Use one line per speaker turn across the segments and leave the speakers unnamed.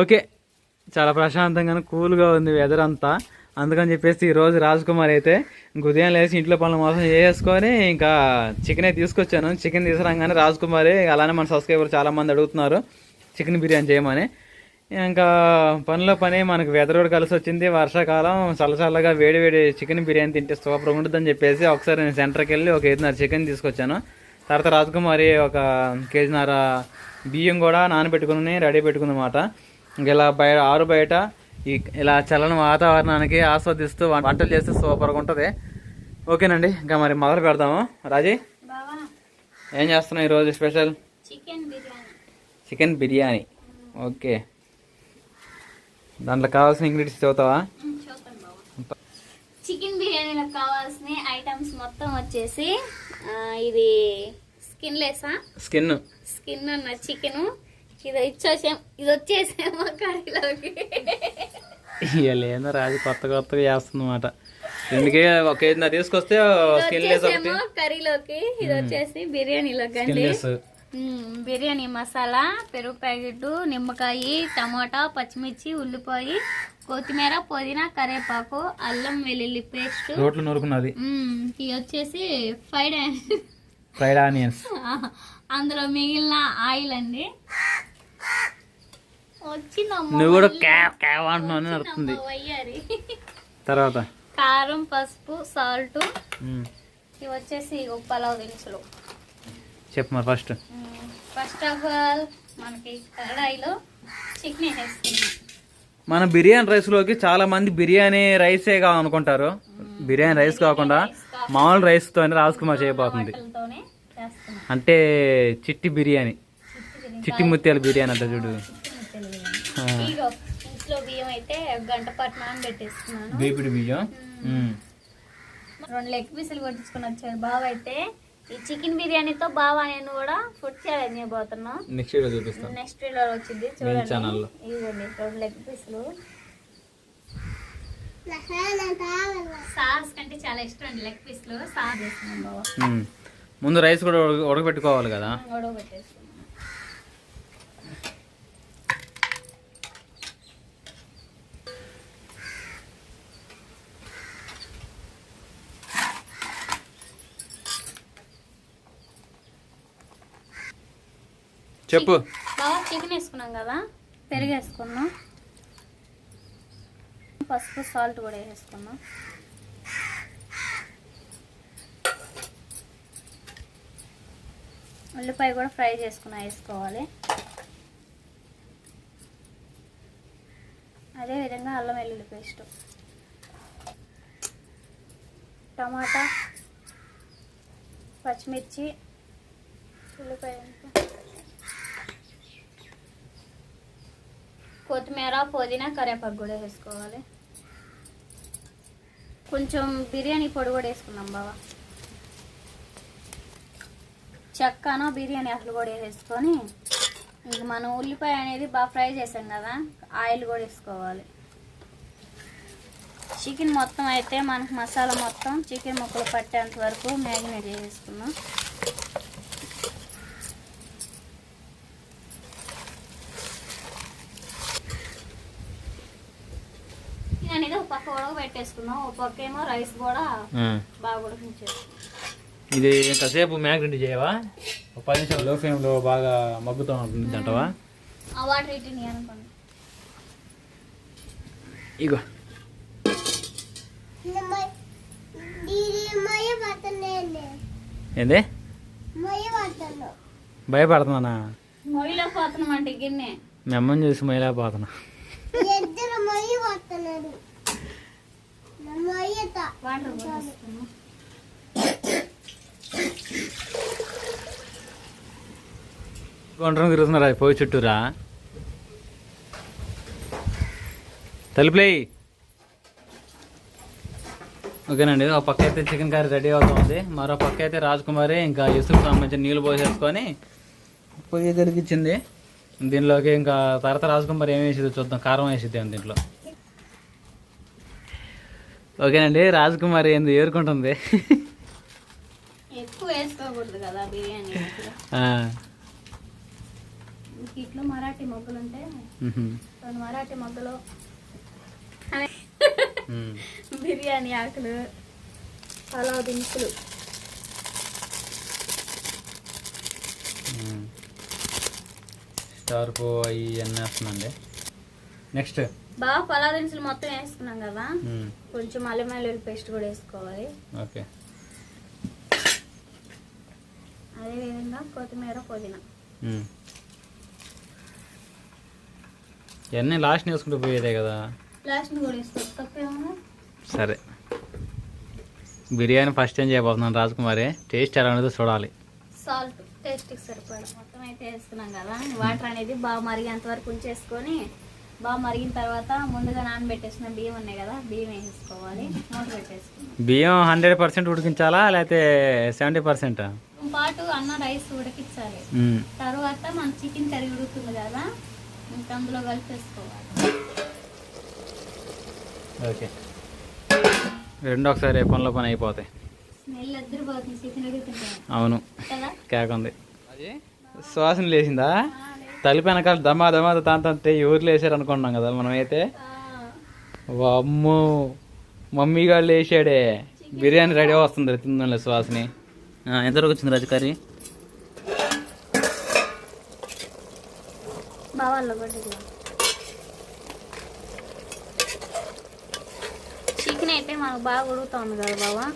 Okay, చాలా ప్రశాంతంగా కూల్గా ఉంది వెదర్ అంతా. అందుకని చెప్పేసి ఈరోజు రాజ్ కుమార్ అయితే ఉదయం లేచి ఇంట్లో పనులు మొత్తం చేసుకొని ఇంకా చికెనే తీసుకొచ్చాను. చికెన్ తీసుకురాగానే రాజ్ కుమారే, అలానే మన సబ్స్క్రైబర్ చాలామంది అడుగుతున్నారు చికెన్ బిర్యానీ చేయమని. ఇంకా పనిలో పని మనకు వెదర్ కూడా కలిసి వచ్చింది. వర్షాకాలం చల్లచల్లగా వేడి వేడి చికెన్ బిర్యానీ తింటే సూపర్ ఉంటుందని చెప్పేసి ఒకసారి నేను సెంటర్కి వెళ్ళి ఒక 5.5 చికెన్ తీసుకొచ్చాను. తర్వాత రాజకుమారి ఒక 1.5 కేజీన్నర బియ్యం కూడా నానబెట్టుకుని రెడీ పెట్టుకుందన్నమాట. ఇలా బయట ఇలా చల్లని వాతావరణానికి ఆస్వాదిస్తూ వంటలు చేస్తే సూపర్గా ఉంటుంది. ఓకేనండి, ఇంకా మరి మొదలు పెడదాము. రాజీ, ఏం చేస్తున్నావు ఈరోజు స్పెషల్? చికెన్ బిర్యానీ. ఓకే, దాంట్లో కావాల్సిన ఇంగ్రీడియంట్స్ చదువుతావా?
చికెన్ బిర్యానీలో కావాల్సిన ఐటమ్స్ మొత్తం వచ్చేసి ఇది స్కిన్ ఉన్న చికెన్, ఇది వచ్చేసేమో కర్రీలోకి.
ఏందో రాజు కొత్తగా చేస్తుందన్నమాట. ఎందుకే ఒక 1.5 తీసుకొస్తే
కర్రీలోకి, ఇది వచ్చేసి బిర్యానీలోకి. బిర్యానీ మసాలా, పెరుగు ప్యాకెట్, నిమ్మకాయ, టమాటా, పచ్చిమిర్చి, ఉల్లిపాయ, కొత్తిమీర, పుదీనా, కరివేపాకు, అల్లం వెల్లుల్లి పేస్ట్, ఇది వచ్చేసి ఫ్రైడ్ ఆనియన్స్, అందులో మిగిలిన ఆయిల్ అండి.
నువ్వు కూడా క్యావ్ అంటున్నావు నడుతుంది. తర్వాత
కారం, పసుపు, సాల్ట్, ఇవి వచ్చేసి పలావ్ దినుసులు.
చెప్పు మరి.
ఫస్ట్ ఆఫ్ ఆల్ మనకి కడాయిలో చికెన్ వేసుకున్నాం.
మన బిర్యానీ రైస్లోకి చాలా మంది బిర్యానీ రైసే కావాలనుకుంటారు. బిర్యానీ రైస్ కాకుండా మామూలు రైస్తో రాజ్ కుమార్ చేయబోతుంది. అంటే చిట్టి బిర్యానీ, చిట్టి ముత్యాల బిర్యానీ అంట చూడు.
ఇంట్లో బియ్యం అయితే 1 గంట పాటు నానబెట్టేసుకున్నాను.
బేపిడి బియ్యం
2 లెగ్ పీసులు కొట్టించుకుని వచ్చారు బావ. అయితే ఈ చికెన్ బిర్యానీతో బావా నేను కూడా ఫుడ్ ఛాలెంజ్ చేయబోతున్నాం.
నెక్స్ట్ వీడియో
వచ్చింది చూడండి. ఇవ్వండి 2 లెగ్ పీసులు. సాస్ కంటే చాలా ఇష్టం అండి లెగ్ పీసులు. సాస్ వేస్తున్నాం బావా.
ముందు రైస్ కూడా ఉడకబెట్టుకోవాలి కదా.
ఉడకబెట్టేసుకున్నాం.
చెప్పు.
బాగా చికెన్ వేసుకున్నాం కదా, పెరుగు వేసుకున్నాం, పసుపు, సాల్ట్ కూడా వేసుకున్నాం. ఉల్లిపాయ కూడా ఫ్రై చేసుకున్నా వేసుకోవాలి. అదేవిధంగా అల్లం వెల్లుల్లి పేస్ట్, టమాటా, పచ్చిమిర్చి, ఉల్లిపాయ, కొత్తిమీర, పుదీనా, కరివేపాకు కూడా వేసుకోవాలి. కొంచెం బిర్యానీ పొడి కూడా వేసుకున్నాం బావా. చెక్కను బిర్యానీ అసలు కూడా వేసుకొని ఇంక మనం ఉల్లిపాయ అనేది బాగా ఫ్రై చేసాం కదా, ఆయిల్ కూడా వేసుకోవాలి. చికెన్ మొత్తం అయితే మనకు మసాలా మొత్తం చికెన్ ముక్కలు పట్టేంత వరకు మ్యారినేట్ చేసుకున్నాం. అనేది ఒక పక్క ఉడకబెట్టేసుకున్నాం, ఒక పక్క ఏమో రైస్ కూడా బాగా ఉడికించేసుకున్నాం.
ఇది ఎంతసేపు మ్యాగ్నెట్ చేయవా? 10 నిమిషాలు లో ఫ్లేమ్ లో బాగా మగ్గుతూ ఉంటుంది అంటవా?
ఆ వాటర్ ఇట్టిని అనుకోండి.
ఇగో ఏంది భయపడుతున్నానా?
మొయ్యిలో పోతున్నాం అంటే గిన్నె
మీ అమ్మని చూసి మొయ్యలేకపోతున్నా. గుండ్రం తిరుగుతున్నారా పోయి చుట్టూరా? తలుపులే. ఓకేనండి, ఒక పక్క అయితే చికెన్ కర్రీ రెడీ అవుతుంది, మరో పక్క అయితే రాజకుమారి ఇంకా యూసుఫ్ సంబంధించిన నీళ్ళు పోసేసుకొని పొయ్యి తిరిగిచ్చింది. దీనిలోకి ఇంకా తర్వాత రాజకుమారి ఏమి వేసిద్ది చూద్దాం. కారం వేసిద్ది అని దీంట్లో. ఓకేనండి, రాజకుమారి ఏంది ఏరుకుంటుంది.
ఎక్కువ వేసుకోకూడదు కదా బిర్యానీ. ఇట్లా మరాఠీ మొగ్గలు ఉంటే మరాఠీ మొగ్గలు, బిర్యానీ ఆకులు, పలావ్ దినుసులు.
స్టార్ పువ్వు అవి అన్నీ వేస్తున్నాండి. నెక్స్ట్
బాగా పలావ్ దినుసులు మొత్తం వేసుకున్నాం కదా, కొంచెం అల్లం వెల్లుల్లి పేస్ట్ కూడా వేసుకోవాలి.
ఓకే.
అదేవిధంగా కొత్తిమీర, పుదీనా.
ఇవన్నీ లాస్ట్ వేసుకుంటూ పోయేదే కదా.
లాస్ట్ కూడా వేసుకోవచ్చు, తప్పేమో.
సరే, బిర్యానీ ఫస్ట్ టైం చేయబోతున్నాను రాజకుమారి. టేస్ట్ ఎలా ఉండదో చూడాలి.
సాల్ట్ టేస్ట్కి సరిపడా మొత్తం అయితే వేసుకున్నాం కదా. వాటర్ అనేది బాగా మరిగేంత వరకు ఉంచేసుకొని, బాగా మరిగిన తర్వాత ముందుగా నానబెట్టేసిన బియ్యం ఉన్నాయి కదా, బియ్యం వేసేసుకోవాలి. మూత పెట్టేసుకున్నాం.
బియ్యం 100% ఉడికించాలా లేకపోతే 70%?
పాటు అన్నం రైస్ ఉడికించాలి. తర్వాత మన చికెన్ కర్రీ ఉడుకుతుంది కదా, ఇంకా అందులో కలిపేసుకోవాలి.
ఓకే, రెండు ఒకసారి పనిలో పని అయిపోతాయి.
స్మెల్ అద్దరిపోతుంది చికెన్ ఉడుకుతుంటే.
అవును,
కదా
కేకుంది. అది శ్వాసన లేచిందా? తలిపి వెనకాల దమా దమా తాంతంటే ఊర్లో వేసారు అనుకున్నాం కదా మనం అయితే. అమ్మో, మమ్మీ గారు వేసాడే. బిర్యానీ రెడీ వస్తుంది తిందండి శ్వాసని. ఎంతవరకు వచ్చింది రాజు కర్రీ?
చికెన్ అయితే మనకు బాగా ఉడుకుతుంది కదా బావా.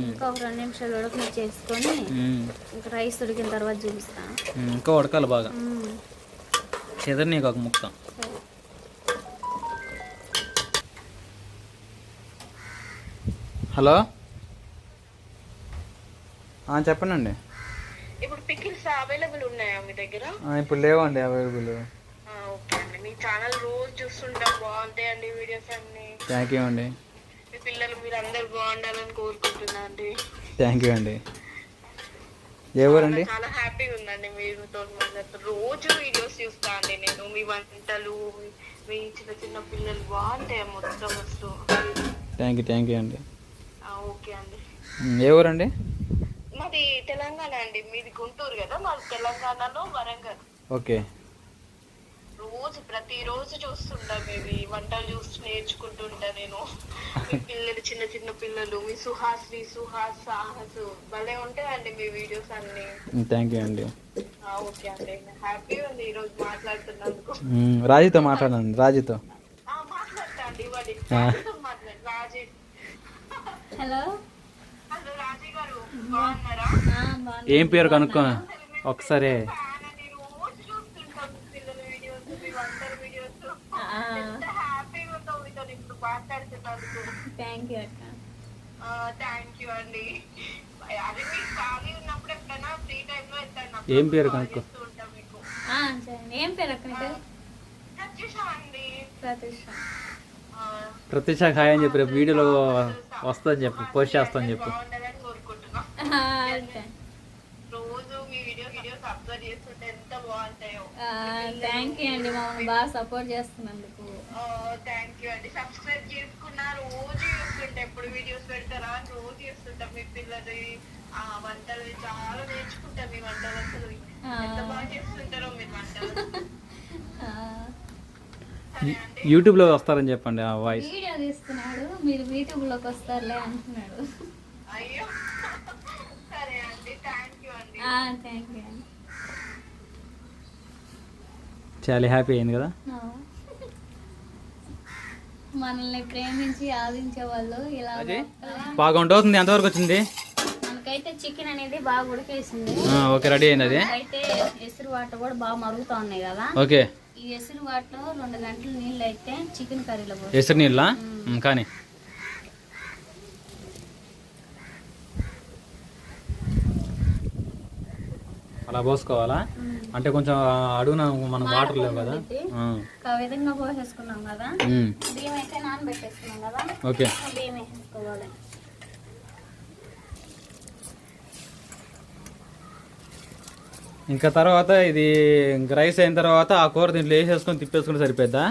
ఇంకా ఒక 2 నిమిషాలు ఉడకని చేసుకొని ఇంకా రైస్ ఉడికిన తర్వాత చూపిస్తాను.
ఇంకా ఉడకాలి బాగా, చెదరని ఒక ముక్క. హలో, చెప్పండి.
ఇప్పుడు పికిల్స్ అవైలబుల్ ఉన్నాయా మీ దగ్గర?
ఇప్పుడు లేవండి అవైలబుల్.
ఓకే అండి, మీ ఛానల్ రోజు చూస్తుంటాం, బాగుంటాయండి వీడియోస్ అన్ని.
థ్యాంక్ యూ అండి.
మీ పిల్లలు మీరు అందరు బాగుండాలని కోరుకుంటున్నా అండి.
థ్యాంక్ యూ అండి. ఏ ఊరండి?
చాలా హ్యాపీగా ఉందండి మీరుతో మాట్లాడుతూ. రోజు వీడియోస్ చూస్తా అండి నేను, మీ వంటలు, మీ చిన్న చిన్న పిల్లలు బాగుంటాయి మొత్తం వస్తూ.
థ్యాంక్ యూ అండి.
ఓకే అండి.
ఏ ఊరండి?
మాది తెలంగాణ అండి. మీది గుంటూరు కదా, మాది తెలంగాణలో వరంగల్.
ఓకే.
ప్రతిరోజు చూస్తుంటా మీ వంటలు చూసి నేర్చుకుంటుంటా నేను. మీ పిల్లలు, చిన్న చిన్న పిల్లలు, మీ సుహాస్ సాహస్ భలే ఉంటాయండి మీ వీడియోస్ అన్ని.
థ్యాంక్ యూ అండి.
ఓకే అండి, హ్యాపీగా ఉంది ఈ రోజు మాట్లాడుతున్నందుకు.
రాజీతో మాట్లాడండి. రాజీతో
మాట్లాడతా అండి. ఇవ్వండి, మాట్లాడండి. రాజీ.
హలో
రాజీ గారు బాగున్నారా?
ఏం పేరు కనుక్కో ఒకసారి.
థ్యాంక్ యూ అక్క.
థ్యాంక్ యూ అండి. అది మీకు ఖాళీ ఉన్నప్పుడు ఎప్పుడైనా ఫ్రీ టైం లో వెళ్తాను.
ఏం పేరు కనుక్కో.
ఏం పేరు అక్క నీకు?
ప్రత్యూష అండి.
ప్రత్యూష హాయ్ అని చెప్పి రేపు వీడియోలో వస్తుందని చెప్పు, పోస్ట్ చేస్తాను చెప్పు.
బాగుండాలని కోరుకుంటున్నా. రోజు మీ వీడియోస్ అబ్జర్వ్ చేస్తుంటే ఎంత బాగుంటాయో.
థ్యాంక్ యూ అండి, మమ్మల్ని బాగా సపోర్ట్ చేస్తున్నందుకు.
థ్యాంక్ యూ అండి. సబ్స్క్రైబ్ చేసుకున్నా, రోజు చూస్తుంటా. ఎప్పుడు వీడియోస్ పెడతారా అని రోజు చూస్తుంటా. మీ పిల్లలు వంటలు చాలా నేర్చుకుంటా. మీ వంటలు అసలు ఎంత బాగా చేస్తుంటారో మీరు వంటలు.
యూట్యూబ్ లో వస్తారని చెప్పండి. ఆ వాయిస్
వీడియో తీస్తున్నాడు, మీరు యూట్యూబ్ లోకి వస్తారులే అంటున్నాడు.
అయ్యో, సరే అండి. థ్యాంక్ యూ అండి.
థ్యాంక్ యూ అండి.
చాలా హ్యాపీ అయింది కదా.
మనల్ని ప్రేమించి ఆదించే వాళ్ళు ఇలా
బాగుంటుంది. ఎంతవరకు వచ్చింది?
మనకైతే చికెన్ అనేది బాగా ఉడికేసింది.
ఓకే, రెడీ అయింది. అది
అయితే ఎసురు వాటర్ కూడా బాగా మరుగుతా ఉన్నాయి కదా.
ఓకే.
ఈ ఎసురు వాటర్ 2 గంటలు నీళ్ళు అయితే చికెన్ కర్రీలో
ఎసురు నీళ్ళ కానీ అలా పోసుకోవాలా? అంటే కొంచెం అడుగున మనం వాటర్ లేవు కదా,
ఆ విధంగా పోసేసుకున్నాం కదా. బియ్యం అయితే నానబెట్టేసుకున్నాం కదా.
ఓకే,
బియ్యం వేసేసుకోవాలి.
ఇంకా తర్వాత ఇది రైస్ అయిన తర్వాత ఆ కూర దీంట్లో వేసేసుకొని తిప్పేసుకుంటే సరిపోద్దా?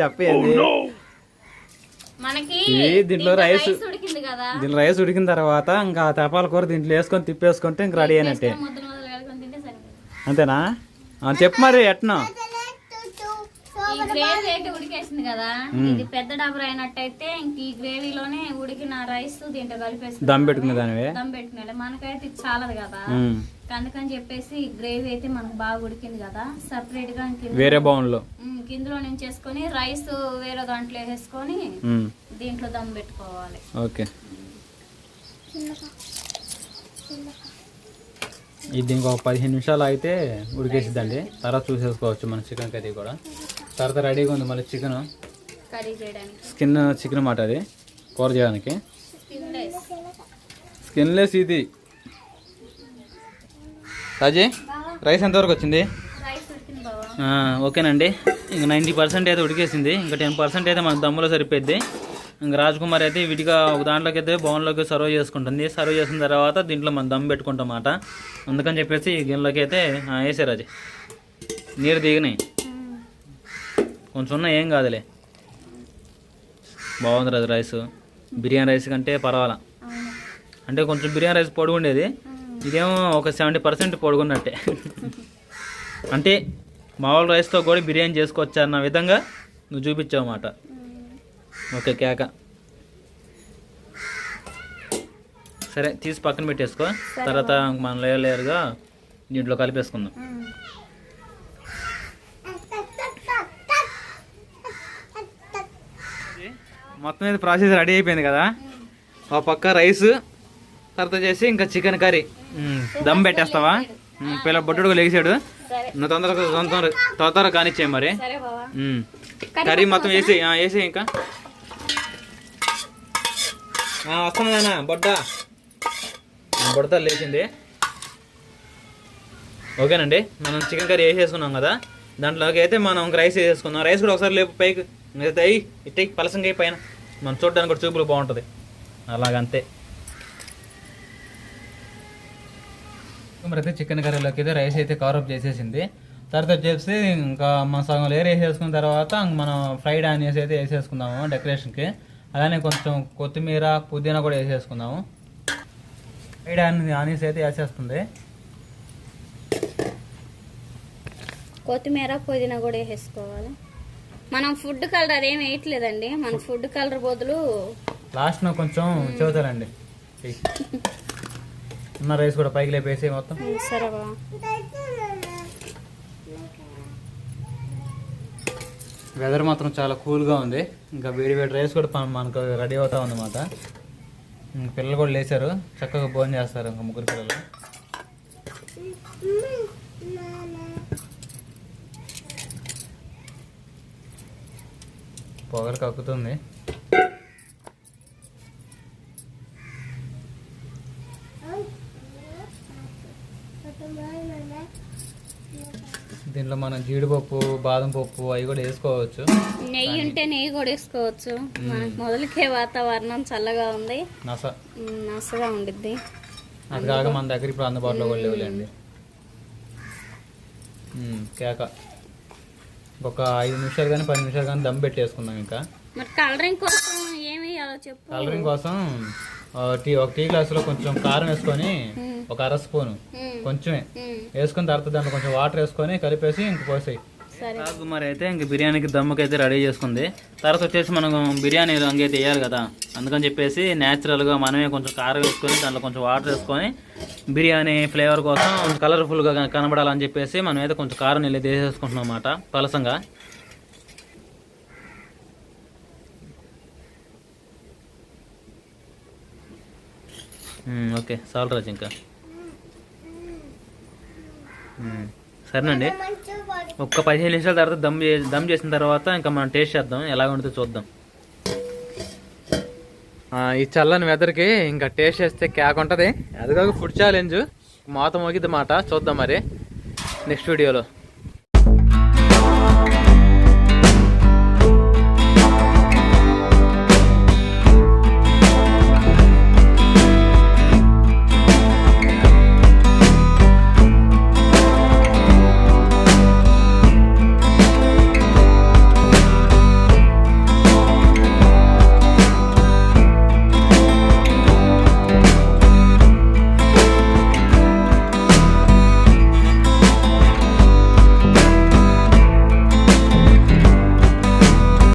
చెప్పేది
మనకి
దీంట్లో రైస్
ఉడికింది కదా.
దీంట్లో రైస్ ఉడికిన తర్వాత ఇంకా తపాల కూర దీంట్లో వేసుకొని తిప్పేసుకుంటే ఇంక రెడీ అయినట్టే. అంతేనా? చెప్పు మరి ఎట్నో.
ఈ గ్రేవీ అయితే ఉడికేసింది కదా, ఇది పెద్ద డబర్ అయినట్టయితే ఇంక ఈ గ్రేవీలోనే ఉడికిన రైస్ దీంట్లో కలిపేసి
దమ్ పెట్టుకునే దానివే
దమ్ పెట్టుకునే. మనకైతే ఇది చాలదు కదా, అందుకని చెప్పేసి గ్రేవీ అయితే మనకు బాగా ఉడికింది కదా, సపరేట్ గా
వేరే బౌల్లో
కిందలో నుంచి వేసుకొని రైస్ వేరే దాంట్లో వేసుకొని దీంట్లో దమ్ పెట్టుకోవాలి.
ఓకే, ఇది దీనికి ఒక 15 నిమిషాలు అయితే ఉడికేసిద్దండి. తర్వాత చూసేసుకోవచ్చు మన చికెన్ కర్రీ కూడా. తర్వాత రెడీగా ఉంది మళ్ళీ చికెన్
కర్రీ చేయడానికి.
స్కిన్ చికెన్ మాట అది కూర చేయడానికి. స్కిన్లెస్ ఇది. రాజీ రైస్ ఎంతవరకు వచ్చింది?
రైస్ ఉడికింది బావా.
ఓకేనండి, ఇంక 90% అయితే ఉడికేసింది. ఇంకా 10% అయితే మనకు దమ్ములో సరిపోద్ది. ఇంకా రాజ్ కుమార్ అయితే విడిగా ఒక దాంట్లోకి అయితే బౌన్లోకి సర్వ్ చేసుకుంటుంది. సర్వ్ చేసిన తర్వాత దీంట్లో మనం దమ్ పెట్టుకుంటాం అన్నమాట. అందుకని చెప్పేసి ఈ గిన్నెలోకి అయితే వేసారు. అది నీరు దిగినాయి కొంచెం ఉన్నాయి, ఏం కాదులే. బాగుంది అది రైస్. బిర్యానీ రైస్ కంటే పర్వాలా, అంటే కొంచెం బిర్యానీ రైస్ పొడుగుండేది, ఇదేమో ఒక 70% పొడుగున్నట్టే. అంటే మామూలు రైస్తో కూడా బిర్యానీ చేసుకోవచ్చు అన్న విధంగా నువ్వు చూపించావు అన్నమాట. ఓకే కేక. సరే తీసి పక్కన పెట్టేసుకో. తర్వాత మనం లేయర్గా దీంట్లో కలిపేసుకుందాం. మొత్తం మీద ప్రాసెస్ రెడీ అయిపోయింది కదా. ఒక పక్క రైస్, తర్వాత చేసి ఇంకా చికెన్ కర్రీ దమ్ పెట్టేస్తావా? పిల్ల బొట్టుడు లేచాడు, నువ్వు తొందరగా కానిచ్చాయి మరి. కర్రీ మొత్తం వేసి ఇంకా వస్తున్నదానా బొడ్డతో లేచింది. ఓకేనండి, మనం చికెన్ కర్రీ వేసేసుకున్నాం కదా, దాంట్లోకి అయితే మనం రైస్ వేసేసుకున్నాం. రైస్ కూడా ఒకసారి లేపు పైకి అయ్యి ఇట్టి పలసంగా పైన మనం చూడడానికి కూడా చూపులు బాగుంటుంది. అలాగంతే. మరి అయితే చికెన్ కర్రీలోకి అయితే రైస్ అయితే కవరప్ చేసేసింది. తర్వాత వచ్చేసి ఇంకా మనం సగం లేయర్ వేసేసుకున్న తర్వాత మనం ఫ్రైడ్ ఆనియన్స్ అయితే వేసేసుకుందాము డెకరేషన్కి. అలానే కొంచెం కొత్తిమీర పుదీనా కూడా వేసేసుకుందాము. ఫ్రైడ్ ఆనియన్స్ అయితే వేసేస్తుంది.
కొత్తిమీర పుదీనా కూడా వేసేసుకోవాలి. మనం ఫుడ్ కలర్ అదేం వేయట్లేదండి, మన ఫుడ్ కలర్ బదులు
లాస్ట్ కొంచెం చూతారండి. ఉన్న రైస్ కూడా పైకి లేపేసి మొత్తం.
సరే బా.
వెదర్ మాత్రం చాలా కూల్గా ఉంది. ఇంకా వేడి వేడి రైస్ కూడా మనకు రెడీ అవుతా ఉందన్నమాట. పిల్లలు కూడా లేచారు, చక్కగా భోజనం చేస్తారు ఇంకా ముగ్గురు పిల్లలు. పొగలు కక్కుతుంది. దీంట్లో మనం జీడిపప్పు బాదం పప్పు అవి కూడా వేసుకోవచ్చు.
నెయ్యి ఉంటే నెయ్యి కూడా వేసుకోవచ్చు. మనకు మొదలకే వాతావరణం చల్లగా ఉంది, నసగా ఉండిద్ది.
అది కాక మన దగ్గర ఇప్పుడు అందుబాటులో కూడా లేవులేండి. కేక ఒక 5 నిమిషాలు కానీ 10 నిమిషాలు కానీ దమ్ పెట్టేసుకుందాం. ఇంకా
మరి కలరింగ్ కోసం ఏమి వేయాలో చెప్పు.
కలరింగ్ కోసం ఒక టీ గ్లాసులో కొంచెం కారం వేసుకొని ఒక 1/2 స్పూను కొంచెమే వేసుకుని తర్వాత దాంట్లో కొంచెం వాటర్ వేసుకొని కలిపేసి ఇంక పోసాయి. కుమార్ అయితే ఇంక బిర్యానీకి దమ్ముకి అయితే రెడీ చేసుకుంది. తర్వాత వచ్చేసి మనం బిర్యానీ రంగైతే వేయాలి కదా, అందుకని చెప్పేసి న్యాచురల్గా మనమే కొంచెం కారం వేసుకొని దాంట్లో కొంచెం వాటర్ వేసుకొని బిర్యానీ ఫ్లేవర్ కోసం కలర్ఫుల్గా కనబడాలని చెప్పేసి మనం అయితే కొంచెం కారం నీళ్ళు వేసేసుకుంటున్నాం అన్నమాట పలసంగా. ఓకే చాలు రాజు ఇంకా. సరేనండి, ఒక్క 15 నిమిషాల తర్వాత దమ్ చేసిన తర్వాత ఇంకా మనం టేస్ట్ చేద్దాం, ఎలా ఉంటుందో చూద్దాం. ఈ చల్లని వెదర్కి ఇంకా టేస్ట్ చేస్తే క్యాక్ ఉంటుంది. అది కాక ఫుడ్ ఛాలెంజ్ మోత మోగిద్ది మాట చూద్దాం మరి నెక్స్ట్ వీడియోలో.